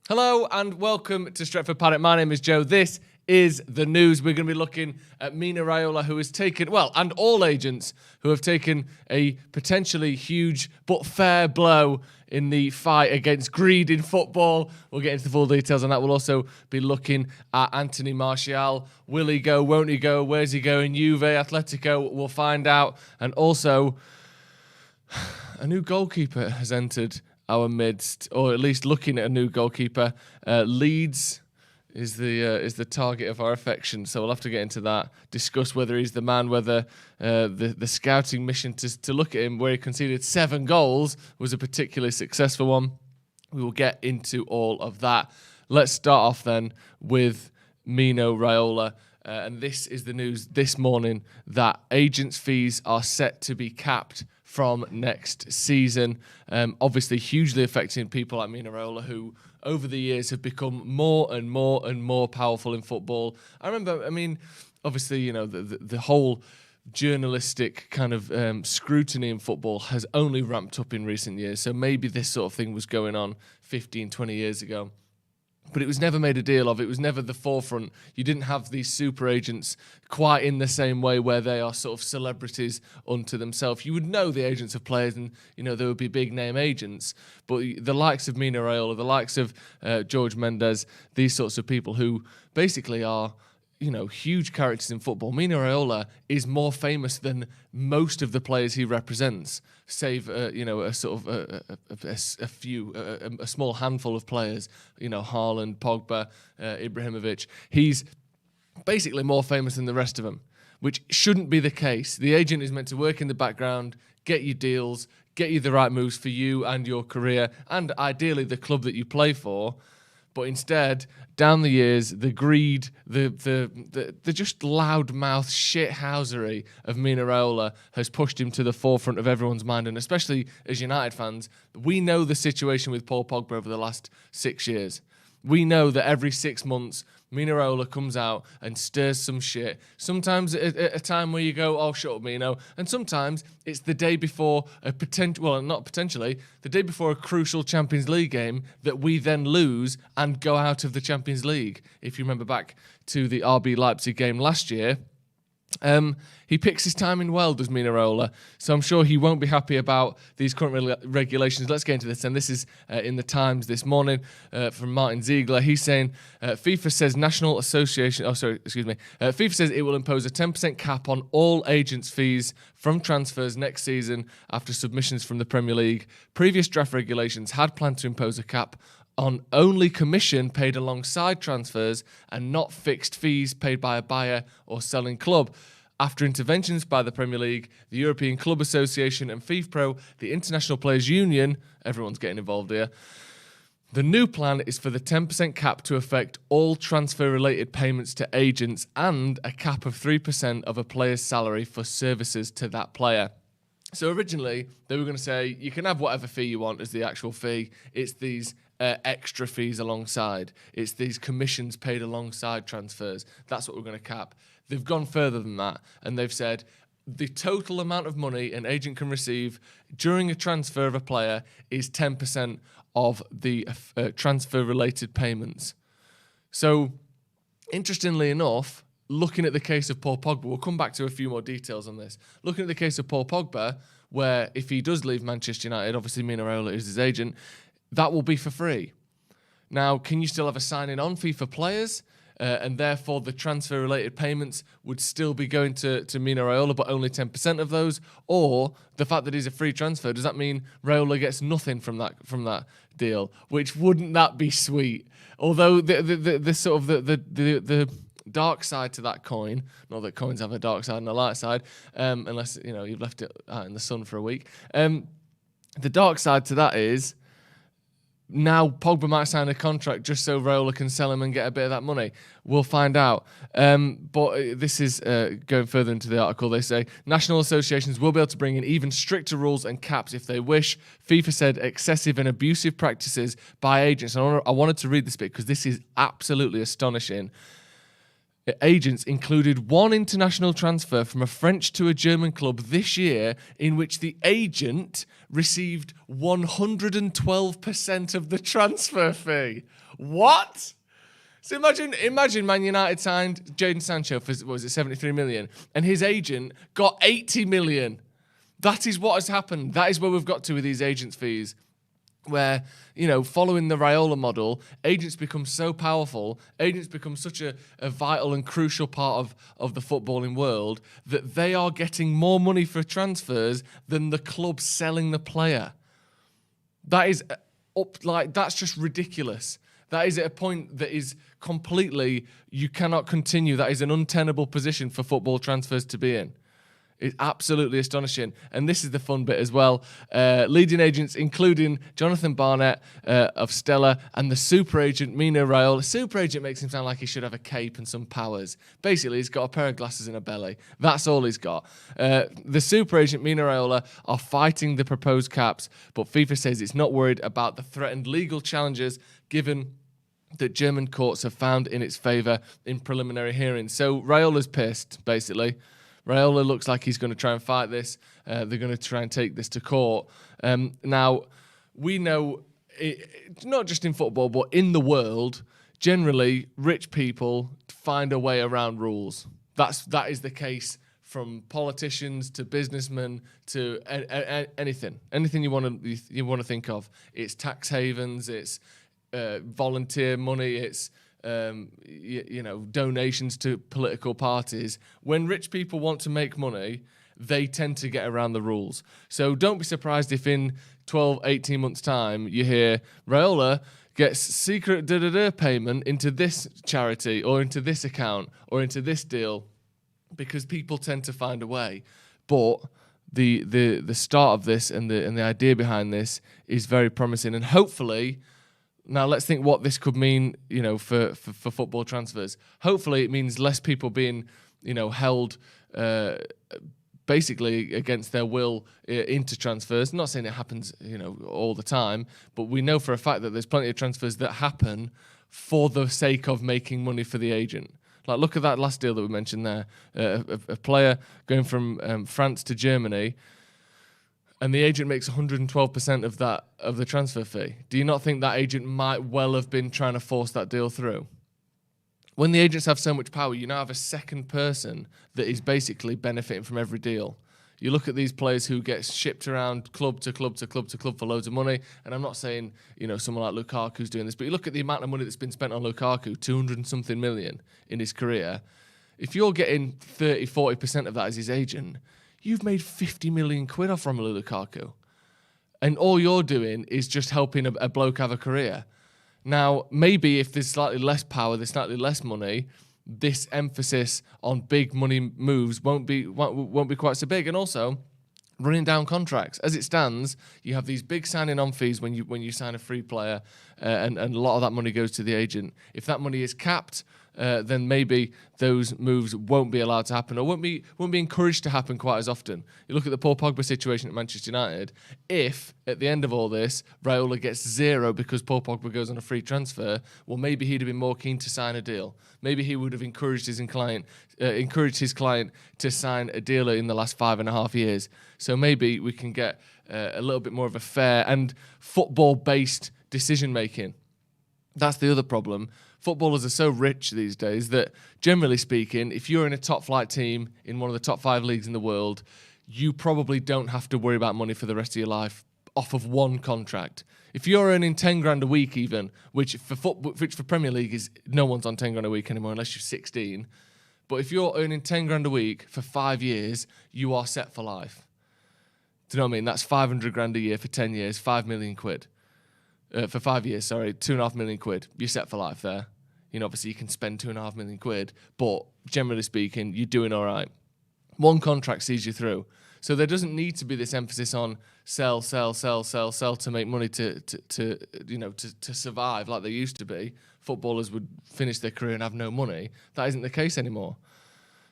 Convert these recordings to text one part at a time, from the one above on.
Hello and welcome to Stretford Paddock. My name is Joe. This is the news. We're going to be looking at Mino Raiola, who has taken, and all agents who have taken a potentially huge but fair blow in the fight against greed in football. We'll get into the full details on that. We'll also be looking at Anthony Martial. Will he go? Won't he go? Where's he going? Juve, Atletico, we'll find out. And also, a new goalkeeper has entered our midst, or at least looking at a new goalkeeper. Leeds is the target of our affection, so we'll have to get into that, discuss whether he's the man, whether the scouting mission to look at him, where he conceded 7 goals, was a particularly successful one. We will get into all of that. Let's start off then with Mino Raiola. And this is the news this morning that agents' fees are set to be capped from next season. Obviously, hugely affecting people like Mino Raiola, who over the years have become more and more and more powerful in football. Obviously, the whole journalistic kind of scrutiny in football has only ramped up in recent years. So maybe this sort of thing was going on 15, 20 years ago. But it was never made a deal of. It was never the forefront. You didn't have these super agents quite in the same way where they are sort of celebrities unto themselves. You would know the agents of players and, there would be big name agents. But the likes of Mino Raiola, the likes of George Mendes, these sorts of people who basically are, huge characters in football. Mino Raiola is more famous than most of the players he represents, save a small handful of players. Haaland, Pogba, Ibrahimovic. He's basically more famous than the rest of them, which shouldn't be the case. The agent is meant to work in the background, get you deals, get you the right moves for you and your career, and ideally the club that you play for. But instead, down the years, the greed, the just loudmouth shithousery of Mino Raiola has pushed him to the forefront of everyone's mind, and especially as United fans, we know the situation with Paul Pogba over the last 6 years. We know that every 6 months, Mino Raiola comes out and stirs some shit. Sometimes at a time where you go, oh, shut up, Mino. And sometimes it's the day before the day before a crucial Champions League game that we then lose and go out of the Champions League. If you remember back to the RB Leipzig game last year, he picks his timing well, does Mino Raiola. So I'm sure he won't be happy about these current regulations. Let's get into this. And this is in the Times this morning from Martin Ziegler. He's saying FIFA says FIFA says it will impose a 10% cap on all agents' fees from transfers next season after submissions from the Premier League. Previous draft regulations had planned to impose a cap on only commission paid alongside transfers and not fixed fees paid by a buyer or selling club. After interventions by the Premier League, the European Club Association and FIFPro, the International Players Union, everyone's getting involved here, the new plan is for the 10% cap to affect all transfer-related payments to agents and a cap of 3% of a player's salary for services to that player. So originally, they were going to say, you can have whatever fee you want as the actual fee. It's these extra fees alongside. It's these commissions paid alongside transfers. That's what we're going to cap. They've gone further than that, and they've said the total amount of money an agent can receive during a transfer of a player is 10% of the transfer-related payments. So, interestingly enough, looking at the case of Paul Pogba, we'll come back to a few more details on this. Looking at the case of Paul Pogba, where if he does leave Manchester United, obviously Mino Raiola is his agent, that will be for free. Now, can you still have a signing on fee for players? And therefore, the transfer-related payments would still be going to Mino Raiola, but only 10% of those? Or the fact that he's a free transfer, does that mean Raiola gets nothing from that deal? Which wouldn't that be sweet? Although the sort of the dark side to that coin, not that coins have a dark side and a light side, unless you've left it out in the sun for a week. The dark side to that is, now Pogba might sign a contract just so Raiola can sell him and get a bit of that money. We'll find out. But this is going further into the article. They say national associations will be able to bring in even stricter rules and caps if they wish. FIFA said excessive and abusive practices by agents. And I wanted to read this bit because this is absolutely astonishing. agents included one international transfer from a French to a German club this year in which the agent received 112% of the transfer fee. What? So imagine Man United signed Jadon Sancho for, what was it, 73 million, and his agent got 80 million. That is what has happened. That is where we've got to with these agents' fees. Where, following the Raiola model, agents become so powerful, agents become such a vital and crucial part of the footballing world that they are getting more money for transfers than the club selling the player. That is that's just ridiculous. That is at a point that is completely, you cannot continue. That is an untenable position for football transfers to be in. It's absolutely astonishing. And this is the fun bit as well. Leading agents, including Jonathan Barnett of Stella and the super agent, Mino Raiola. Super agent makes him sound like he should have a cape and some powers. Basically, he's got a pair of glasses and a belly. That's all he's got. The super agent, Mino Raiola, are fighting the proposed caps, but FIFA says it's not worried about the threatened legal challenges given that German courts have found in its favour in preliminary hearings. So Raiola's pissed, basically. Raiola looks like he's going to try and fight this. They're going to try and take this to court. Now, we know, not just in football, but in the world, generally, rich people find a way around rules. That is the case from politicians to businessmen to anything. Anything you want to think of. It's tax havens, it's volunteer money, it's donations to political parties. When rich people want to make money, they tend to get around the rules. So don't be surprised if in 12, 18 months' time you hear Raiola gets secret payment into this charity or into this account or into this deal, because people tend to find a way. But the start of this and the idea behind this is very promising, and hopefully. Now, let's think what this could mean, for football transfers. Hopefully, it means less people being, held basically against their will into transfers. I'm not saying it happens, all the time, but we know for a fact that there's plenty of transfers that happen for the sake of making money for the agent. Like, look at that last deal that we mentioned there. A player going from France to Germany, and the agent makes 112% of the transfer fee. Do you not think that agent might well have been trying to force that deal through? When the agents have so much power, you now have a second person that is basically benefiting from every deal. You look at these players who get shipped around club to club to club to club for loads of money, and I'm not saying, someone like Lukaku's doing this, but you look at the amount of money that's been spent on Lukaku, 200 and something million in his career. If you're getting 30, 40% of that as his agent, you've made 50 million quid off Romelu Lukaku. And all you're doing is just helping a bloke have a career. Now, maybe if there's slightly less power, there's slightly less money, this emphasis on big money moves won't be quite so big. And also, running down contracts. As it stands, you have these big signing on fees when you sign a free player, and a lot of that money goes to the agent. If that money is capped, then maybe those moves won't be allowed to happen, or won't be encouraged to happen quite as often. You look at the Paul Pogba situation at Manchester United. If at the end of all this, Raiola gets zero because Paul Pogba goes on a free transfer, well, maybe he'd have been more keen to sign a deal. Maybe he would have encouraged his client to sign a deal in the last 5.5 years. So maybe we can get a little bit more of a fair and football-based decision making. That's the other problem. Footballers are so rich these days that, generally speaking, if you're in a top-flight team in one of the top 5 leagues in the world, you probably don't have to worry about money for the rest of your life off of one contract. If you're earning 10 grand a week even, which for Premier League is no one's on 10 grand a week anymore unless you're 16, but if you're earning 10 grand a week for 5 years, you are set for life. Do you know what I mean? That's 500 grand a year for 10 years, 5 million quid. For 5 years, 2.5 million quid. You're set for life there. Obviously you can spend 2.5 million quid, but generally speaking, you're doing all right. One contract sees you through. So there doesn't need to be this emphasis on sell to make money to survive like there used to be. Footballers would finish their career and have no money. That isn't the case anymore.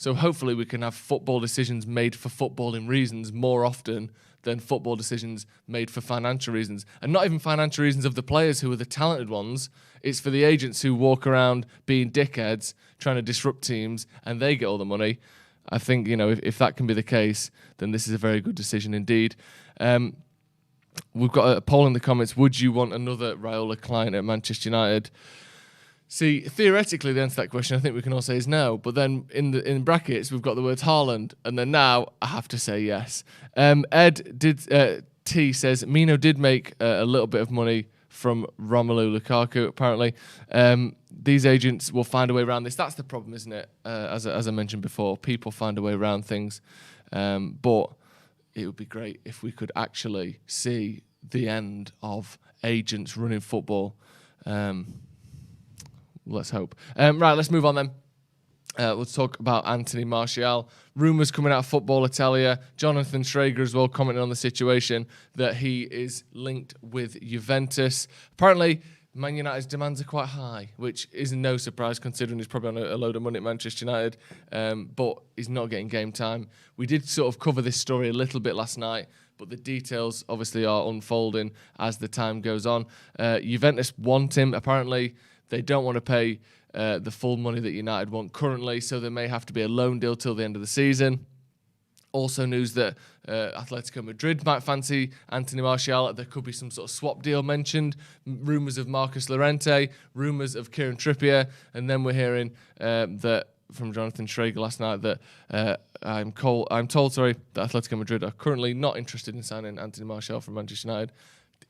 So hopefully we can have football decisions made for footballing reasons more often than football decisions made for financial reasons. And not even financial reasons of the players who are the talented ones. It's for the agents who walk around being dickheads, trying to disrupt teams, and they get all the money. I think, if that can be the case, then this is a very good decision indeed. We've got a poll in the comments. Would you want another Raiola client at Manchester United? See, theoretically, the answer to that question, I think we can all say is no. But then in brackets, we've got the words Haaland. And then now, I have to say yes. T says, Mino did make a little bit of money from Romelu Lukaku, apparently. These agents will find a way around this. That's the problem, isn't it? As I mentioned before, people find a way around things. But it would be great if we could actually see the end of agents running football. Let's hope. Right, let's move on then. Let's talk about Anthony Martial. Rumours coming out of Football Italia. Jonathan Schrager as well commenting on the situation that he is linked with Juventus. Apparently, Man United's demands are quite high, which is no surprise considering he's probably on a load of money at Manchester United, but he's not getting game time. We did sort of cover this story a little bit last night, but the details obviously are unfolding as the time goes on. Juventus want him. Apparently, they don't want to pay the full money that United want currently, so there may have to be a loan deal till the end of the season. Also news that Atletico Madrid might fancy Anthony Martial. There could be some sort of swap deal mentioned. Rumours of Marcus Llorente, rumours of Kieran Trippier, and then we're hearing that from Jonathan Schrager last night that I'm told that Atletico Madrid are currently not interested in signing Anthony Martial from Manchester United.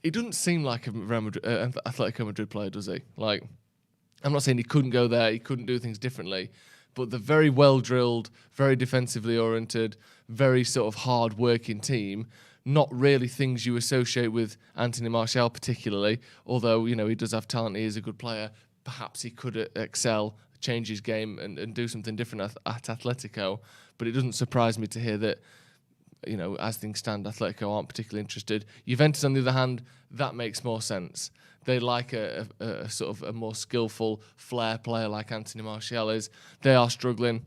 It doesn't seem like an Atletico Madrid player, does he? Like, I'm not saying he couldn't go there, he couldn't do things differently, but the very well-drilled, very defensively oriented, very sort of hard-working team, not really things you associate with Anthony Martial particularly, although, he does have talent, he is a good player. Perhaps he could excel, change his game and do something different at Atletico, but it doesn't surprise me to hear that, as things stand, Atletico aren't particularly interested. Juventus, on the other hand, that makes more sense. They like a sort of a more skillful flair player like Anthony Martial is. They are struggling,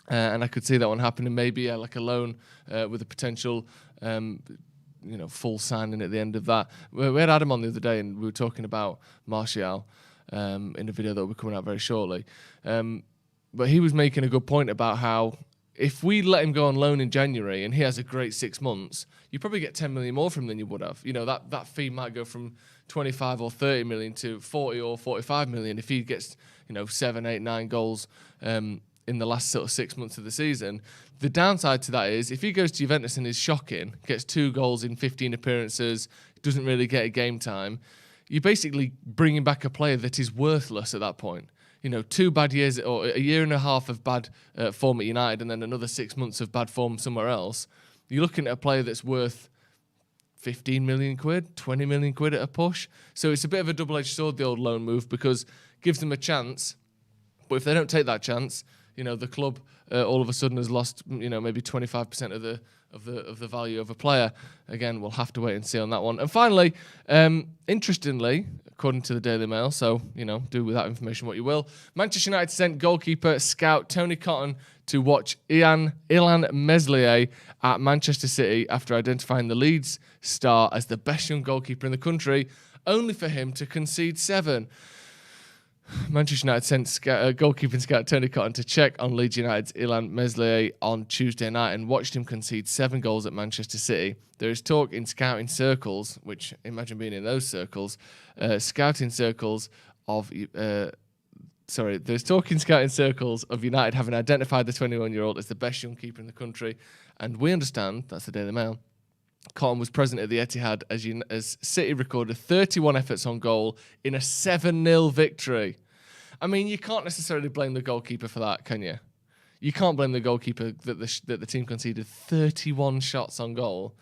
and I could see that one happening. Maybe like a loan with a potential, full signing at the end of that. We had Adam on the other day, and we were talking about Martial in a video that will be coming out very shortly. But he was making a good point about how if we let him go on loan in January and he has a great 6 months, you probably get 10 million more from him than you would have. That fee might go from 25 or 30 million to 40 or 45 million if he gets, 7, 8, 9 goals in the last sort of 6 months of the season. The downside to that is if he goes to Juventus and is shocking, gets 2 goals in 15 appearances, doesn't really get a game time, you're basically bringing back a player that is worthless at that point. 2 bad years or a year and a half of bad form at United and then another 6 months of bad form somewhere else. You're looking at a player that's worth 15 million quid, 20 million quid at a push. So it's a bit of a double-edged sword, the old loan move, because it gives them a chance. But if they don't take that chance, the club all of a sudden has lost, maybe 25% of the value of a player. Again, we'll have to wait and see on that one. And finally, interestingly, according to the Daily Mail, so, do with that information what you will, Manchester United sent goalkeeper scout Tony Cotton to watch Ilan Meslier at Manchester City after identifying the Leeds star as the best young goalkeeper in the country, only for him to concede 7. Manchester United sent goalkeeping scout Tony Cotton to check on Leeds United's Ilan Meslier on Tuesday night and watched him concede 7 goals at Manchester City. There is talk in scouting circles, which imagine being in those circles, there's talk in scouting circles of United having identified the 21-year-old as the best young keeper in the country, and we understand, that's the Daily Mail, Cotton was present at the Etihad as City recorded 31 efforts on goal in a 7-0 victory. I mean, you can't necessarily blame the goalkeeper for that, can you? You can't blame the goalkeeper that the team conceded 31 shots on goal.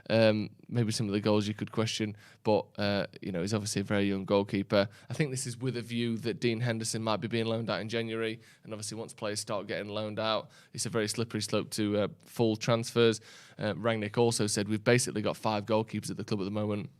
Maybe some of the goals you could question, but he's obviously a very young goalkeeper. I think this is with a view that Dean Henderson might be being loaned out in January, and obviously once players start getting loaned out, it's a very slippery slope to full transfers. Rangnick also said we've basically got 5 goalkeepers at the club at the moment.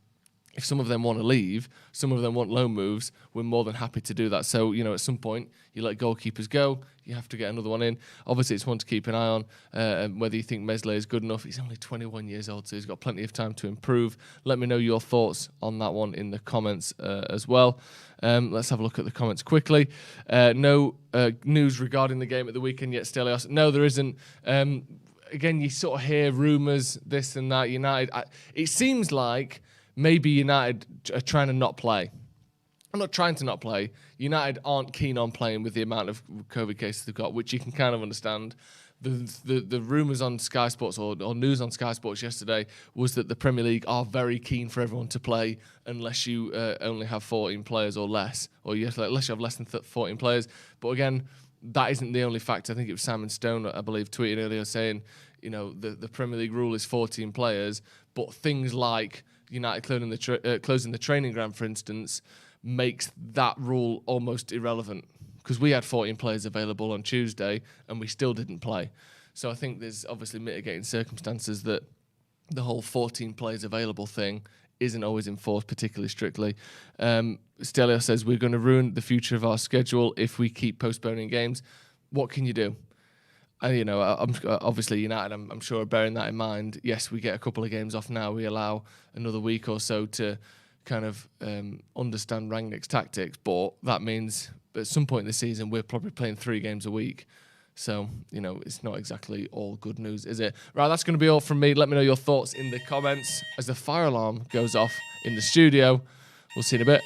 if some of them want to leave, some of them want loan moves, we're more than happy to do that. So, at some point, you let goalkeepers go, you have to get another one in. Obviously, it's one to keep an eye on, whether you think Meslier is good enough. He's only 21 years old, so he's got plenty of time to improve. Let me know your thoughts on that one in the comments as well. Let's have a look at the comments quickly. No news regarding the game at the weekend yet, Stelios. No, there isn't. Again, you sort of hear rumours, this and that. United, it seems like maybe United are trying to not play. I'm not trying to not play. United aren't keen on playing with the amount of COVID cases they've got, which you can kind of understand. The rumours on Sky Sports or news on Sky Sports yesterday was that the Premier League are very keen for everyone to play unless you only have 14 players or less, or unless you have less than 14 players. But again, that isn't the only factor. I think it was Simon Stone, I believe, tweeted earlier saying, the Premier League rule is 14 players, but things like United closing the training ground, for instance, makes that rule almost irrelevant, because we had 14 players available on Tuesday and we still didn't play. So I think there's obviously mitigating circumstances that the whole 14 players available thing isn't always enforced particularly strictly. Stelio says we're going to ruin the future of our schedule if we keep postponing games. What can you do? Obviously United, I'm sure, are bearing that in mind. Yes, we get a couple of games off now. We allow another week or so to kind of understand Rangnick's tactics, but that means at some point in the season we're probably playing 3 games a week. So, it's not exactly all good news, is it? Right, that's going to be all from me. Let me know your thoughts in the comments as the fire alarm goes off in the studio. We'll see you in a bit.